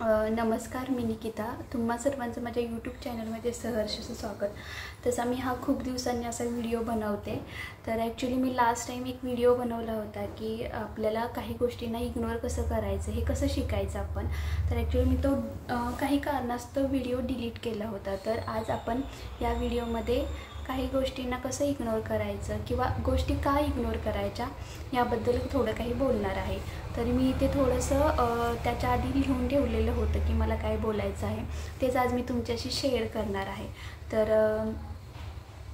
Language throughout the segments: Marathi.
नमस्कार, मी निकिता. तुम्हा सर्वांचं माझ्या यूट्यूब चॅनलमध्ये सहर्ष स्वागत. तसा मी खूप दिवसांनी असा व्हिडिओ बनवते. तर ॲक्च्युली मी लास्ट टाईम एक व्हिडिओ बनवला होता की आपल्याला काही गोष्टींना इग्नोर कसं करायचं, हे कसं शिकायचं आपण. तर ॲक्च्युली मी तो काही कारणास्तव व्हिडिओ डिलीट केला होता. तर आज आपण या व्हिडिओमध्ये काही गोष्टींना कसं इग्नोर करायचं किंवा गोष्टी का इग्नोर करायच्या याबद्दल थोडं काही बोलणार आहे. तर मी ते थोडंसं त्याच्या आधी लिहून ठेवलेलं होतं की मला काय बोलायचं आहे, तेच आज मी तुमच्याशी शेअर करणार आहे. तर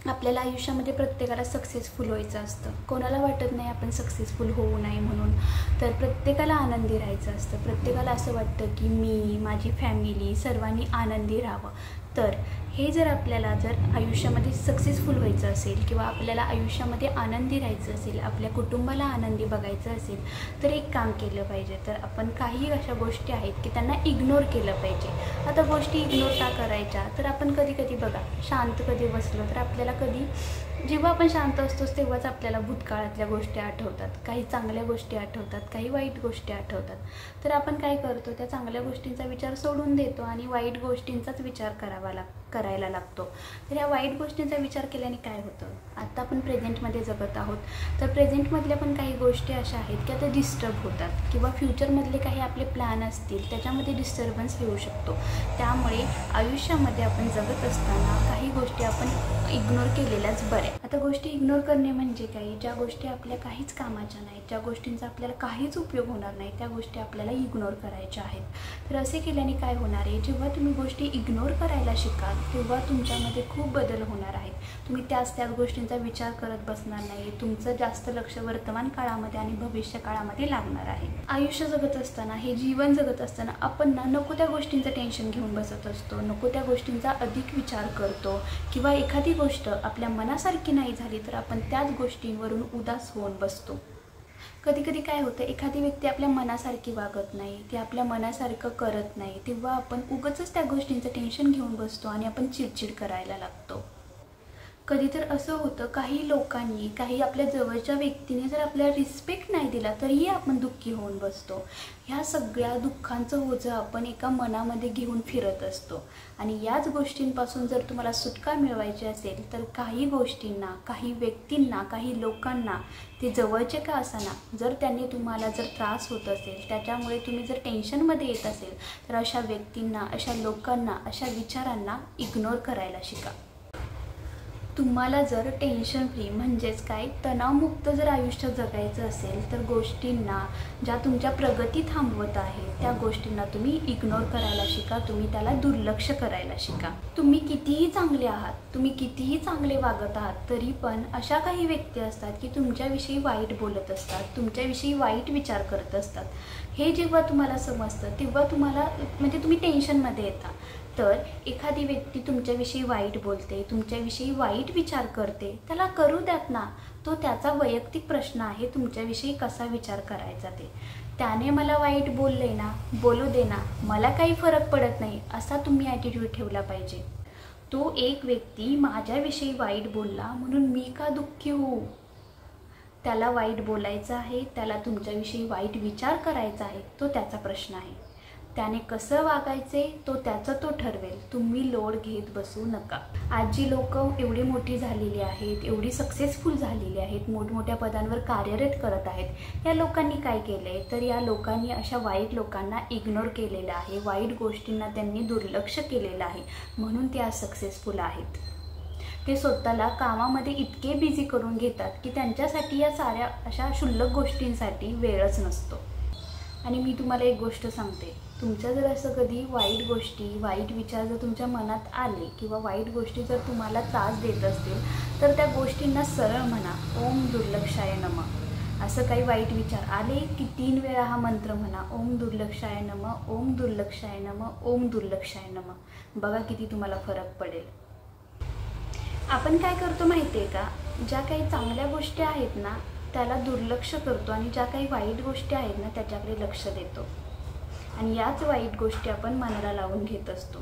आपल्याला आयुष्यामध्ये प्रत्येकाला सक्सेसफुल व्हायचं असतं. कोणाला वाटत नाही आपण सक्सेसफुल होऊ नये म्हणून. तर प्रत्येकाला आनंदी राहायचं असतं. प्रत्येकाला असं वाटतं की मी, माझी फॅमिली सर्वांनी आनंदी राहावं. तर हे जर आपल्याला आयुष्यामध्ये सक्सेसफुल व्हायचं असेल किंवा आपल्याला आयुष्यामध्ये आनंदी राहायचं असेल, आपल्या कुटुंबाला आनंदी बघायचं असेल, तर एक काम केलं पाहिजे. तर आपण काही अशा गोष्टी आहेत की त्यांना इग्नोर केलं पाहिजे. आता गोष्टी इग्नोर का करायच्या, तर आपण कधी कधी बघा, शांत कधी बसलो तर आपल्याला जेव्हा आपण शांत असतोच तेव्हाच आपल्याला भूतकाळातल्या गोष्टी आठवतात, काही चांगल्या गोष्टी आठवतात, काही वाईट गोष्टी आठवतात. तर आपण काय करतो, त्या चांगल्या गोष्टींचा विचार सोडून देतो आणि वाईट गोष्टींचाच विचार करायला लागतो. तर या वाईट गोष्टींचा विचार केल्याने काय होतं, आता आपण प्रेझेंटमध्ये जगत आहोत. तर प्रेझेंटमधल्या पण काही गोष्टी अशा आहेत की आता डिस्टर्ब होतात किंवा फ्युचरमधले काही आपले प्लॅन असतील त्याच्यामध्ये डिस्टर्बन्स येऊ शकतो. त्यामुळे आयुष्यामध्ये आपण जगत असताना काही गोष्टी आपण इग्नोर केलेल्याच बऱ्या. आता गोष्टी इग्नोर करणे म्हणजे काही, ज्या गोष्टी आपल्या काहीच कामाच्या नाहीत, ज्या गोष्टींचा आपल्याला काहीच उपयोग होणार नाही, त्या गोष्टी आपल्याला इग्नोर करायच्या आहेत. तर असे केल्याने काय होणार आहे, जेव्हा तुम्ही गोष्टी इग्नोर करायला शिकाल तेव्हा तुमच्यामध्ये खूप बदल होणार आहेत. तुम्ही त्याच गोष्टींचा विचार करत बसणार नाही. तुमचं जास्त लक्ष वर्तमान काळामध्ये आणि भविष्य काळामध्ये लागणार आहे. आयुष्य जगत असताना, हे जीवन जगत असताना आपण नको त्या गोष्टींचं टेन्शन घेऊन बसत असतो, नको त्या गोष्टींचा अधिक विचार करतो किंवा एखादी गोष्ट आपल्या मनासारखी नाही झाली तर आपण त्याच गोष्टींवरून उदास होऊन बसतो. कधी कधी काय होतं, एखादी व्यक्ती आपल्या मनासारखी वागत नाही, ती आपल्या मनासारखं करत नाही, तेव्हा आपण उगाचच त्या गोष्टींचं टेन्शन घेऊन बसतो आणि आपण चिडचिड करायला लागतो. कधी तर असं होतं, काही लोकांनी, काही आपल्या जवळच्या व्यक्तीने जर आपल्याला रिस्पेक्ट नाही दिला तरीही आपण दुःखी होऊन बसतो. ह्या सगळ्या दुःखांचं ओझं आपण एका मनामध्ये घेऊन फिरत असतो. आणि याच गोष्टींपासून जर तुम्हाला सुटका मिळवायची असेल तर काही गोष्टींना, काही व्यक्तींना, काही लोकांना, ते जवळचे का असाना, जर त्यांनी तुम्हाला त्रास होत असेल, त्याच्यामुळे तुम्ही जर टेन्शनमध्ये येत असेल, तर अशा व्यक्तींना, अशा लोकांना, अशा विचारांना इग्नोर करायला शिका. तुम्हाला जर टेन्शन फ्री म्हणजेच काय, तणावमुक्त जर आयुष्य जगायचं असेल तर गोष्टींना, ज्या तुमच्या प्रगती थांबवत आहेत त्या गोष्टींना तुम्ही इग्नोर करायला शिका. तुम्ही त्याला दुर्लक्ष करायला शिका. तुम्ही कितीही चांगले आहात, तुम्ही कितीही चांगले वागत आहात, तरी पण अशा काही व्यक्ती असतात की तुमच्याविषयी वाईट बोलत असतात, तुमच्याविषयी वाईट विचार करत असतात. हे जेव्हा तुम्हाला समजतं तेव्हा तुम्हाला तुम्ही टेन्शनमध्ये येता. तर एखादी व्यक्ती तुमच्याविषयी वाईट बोलते, तुमच्याविषयी वाईट विचार करते, त्याला करू द्यात ना. तो त्याचा वैयक्तिक प्रश्न आहे तुमच्याविषयी कसा विचार करायचा ते. त्याने मला वाईट बोलले ना, बोलू दे ना, मला काही फरक पडत नाही, असा तुम्ही ॲटिट्यूड ठेवला पाहिजे. तो एक व्यक्ती माझ्याविषयी वाईट बोलला म्हणून मी का दुःखी होऊ. त्याला वाईट बोलायचं आहे, त्याला तुमच्याविषयी वाईट विचार करायचा आहे, तो त्याचा प्रश्न आहे. त्याने कसं वागायचे तो ठरवेल. तुम्ही लोड घेत बसू नका. आज जी लोक एवढी मोठी झालेली आहेत, एवढी सक्सेसफुल झालेली आहेत, मोठमोठ्या पदांवर कार्यरत करत आहेत, या लोकांनी काय केलंय, तर या लोकांनी अशा वाईट लोकांना इग्नोर केलेलं आहे, वाईट गोष्टींना त्यांनी दुर्लक्ष केलेलं आहे, म्हणून ते आज सक्सेसफुल आहेत. ते स्वतःला कामामध्ये इतके बिझी करून घेतात की त्यांच्यासाठी या साऱ्या अशा क्षुल्लक गोष्टींसाठी वेळच नसतो. आणि मी तुम्हाला एक गोष्ट सांगते, तुमच्या जर असं कधी वाईट गोष्टी, वाईट विचार जर तुमच्या मनात आले किंवा वाईट गोष्टी जर तुम्हाला त्रास देत असतील, तर त्या गोष्टींना सरळ म्हणा, ओम दुर्लक्षाय नमः. असं काही वाईट विचार आले की 3 वेळा हा मंत्र म्हणा, ओम दुर्लक्षाय नमः, ओम दुर्लक्षाय नमः, ओम दुर्लक्षाय नमः. बघा किती तुम्हाला फरक पडेल. आपण काय करतो माहिती आहे का, ज्या काही चांगल्या गोष्टी आहेत ना त्याला दुर्लक्ष करतो आणि ज्या काही वाईट गोष्टी आहेत ना त्याच्याकडे लक्ष देतो, आणि याच वाईट गोष्टी आपण मनाला लावून घेत असतो.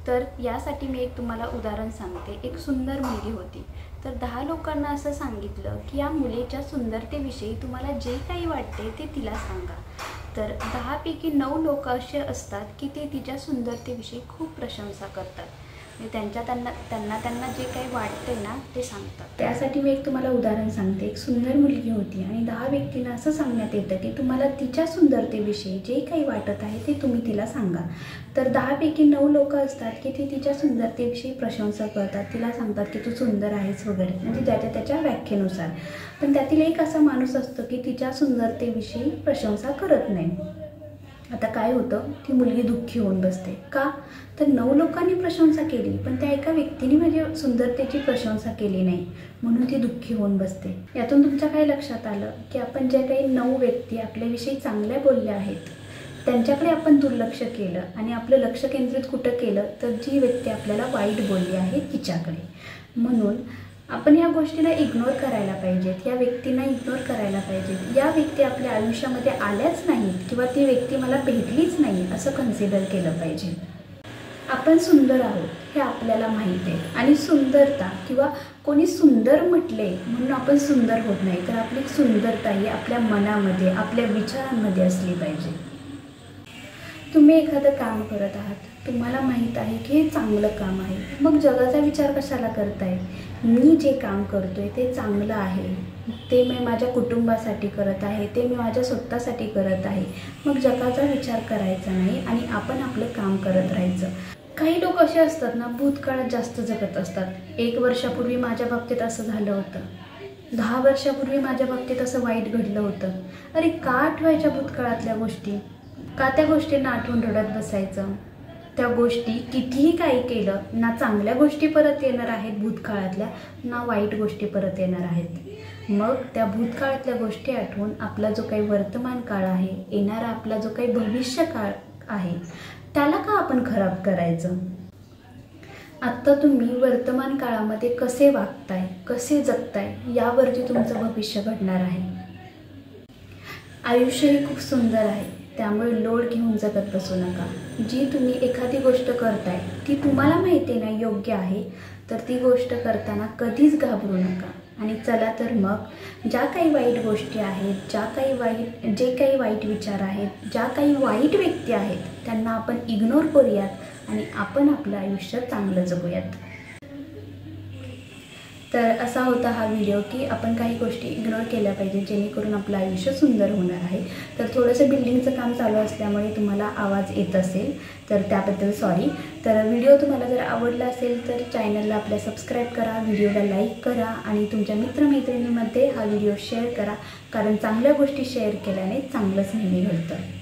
तर यासाठी मी एक तुम्हाला उदाहरण सांगते. एक सुंदर मुलगी होती. तर 10 लोकांना असं सांगितलं की या मुलीच्या सुंदरतेविषयी तुम्हाला जे काही वाटते ते तिला सांगा. तर 10 पैकी 9 लोक असे असतात की ते तिच्या सुंदरतेविषयी खूप प्रशंसा करतात. त्यांना जे काही वाटते ना ते सांगतात. त्यासाठी मी एक तुम्हाला उदाहरण सांगते. एक सुंदर मुलगी होती आणि 10 व्यक्तींना असं सांगण्यात येतं की तुम्हाला तिच्या सुंदरतेविषयी जे काही वाटत आहे ते तुम्ही तिला सांगा. तर 10 पैकी 9 लोक असतात की ते तिच्या सुंदरतेविषयी प्रशंसा करतात, तिला सांगतात की तू सुंदर आहेस वगैरे, म्हणजे त्याच्या व्याख्येनुसार. पण त्यातील एक असा माणूस असतो की तिच्या सुंदरतेविषयी प्रशंसा करत नाही. आता काय होतं, ती मुलगी दुःखी होऊन बसते. का तर 9 लोकांनी प्रशंसा केली पण त्या एका व्यक्तीने माझ्या सुंदरतेची प्रशंसा केली नाही, म्हणून ती दुःखी होऊन बसते. यातून तुमच्या काय लक्षात आलं की आपण ज्या काही 9 व्यक्ती आपल्याविषयी चांगल्या बोलल्या आहेत त्यांच्याकडे आपण दुर्लक्ष केलं आणि आपलं लक्ष केंद्रित कुठं केलं तर जी व्यक्ती आपल्याला वाईट बोलली आहे तिच्याकडे. म्हणून आपण या गोष्टीला इग्नोर करायला पाहिजेत, या व्यक्तींना इग्नोर करायला पाहिजेत. या व्यक्ती आपल्या आयुष्यामध्ये आल्याच नाहीत किंवा ती व्यक्ती मला भेटलीच नाही असं कन्सिडर केलं पाहिजे. आपण सुंदर आहोत हे आपल्याला माहीत आहे आणि सुंदरता किंवा कोणी सुंदर म्हटले म्हणून आपण सुंदर होत नाही, तर आपली सुंदरता ही आपल्या मनामध्ये, आपल्या विचारांमध्ये असली पाहिजे. तुम्ही एखादं काम करत आहात, तुम्हाला माहीत आहे की हे चांगलं काम आहे, मग जगाचा विचार कशाला करताय? मी जे काम करतोय ते चांगलं आहे, ते मी माझ्या कुटुंबासाठी करत आहे, ते मी माझ्या स्वतःसाठी करत आहे, मग जगाचा विचार करायचा नाही आणि आपण आपलं काम करत राहायचं. काही लोक असे असतात ना, भूतकाळात जास्त जगत असतात. 1 वर्षापूर्वी माझ्या बाबतीत असं झालं होतं, 10 वर्षापूर्वी माझ्या बाबतीत असं वाईट घडलं होतं. अरे का आठवायच्या भूतकाळातल्या गोष्टी? का त्या गोष्टींना आठवून रडत बसायचं? त्या गोष्टी कितीही काही केलं ना, चांगल्या गोष्टी परत येणार आहेत भूतकाळातल्या, ना वाईट गोष्टी परत येणार आहेत. मग त्या भूतकाळातल्या गोष्टी आठवून आपला जो काही वर्तमान काळ आहे, येणारा आपला जो काही भविष्य काळ आहे, त्याला का आपण खराब करायचं? आत्ता तुम्ही वर्तमान काळामध्ये कसे वागताय, कसे जगताय यावरती तुमचं भविष्य घडणार आहे. आयुष्य हे खूप सुंदर आहे, त्यामुळे लोड घेऊन जगत बसू नका. जी तुम्ही एखादी गोष्ट करताय ती तुम्हाला माहिती आहे ना योग्य आहे, तर ती गोष्ट करताना कधीच घाबरू नका. आणि चला तर मग ज्या काही वाईट गोष्टी आहेत, जे काही वाईट विचार आहेत, ज्या काही वाईट व्यक्ती आहेत त्यांना आपण इग्नोर करूयात आणि आपण आपलं आयुष्य चांगलं जगूयात. तर असा होता हा व्हिडिओ की आपण काही गोष्टी इग्नोर केल्या पाहिजे जेणेकरून आपलं आयुष्य सुंदर होणार आहे. तर थोडंसं बिल्डिंगचं काम चालू असल्यामुळे तुम्हाला आवाज येत असेल तर त्याबद्दल सॉरी. तर व्हिडिओ तुम्हाला जर आवडला असेल तर चॅनलला आपल्या सबस्क्राईब करा, व्हिडिओला लाईक करा आणि तुमच्या मित्रमैत्रिणींमध्ये हा व्हिडिओ शेअर करा, कारण चांगल्या गोष्टी शेअर केल्याने चांगलंच नेहमी घडतं.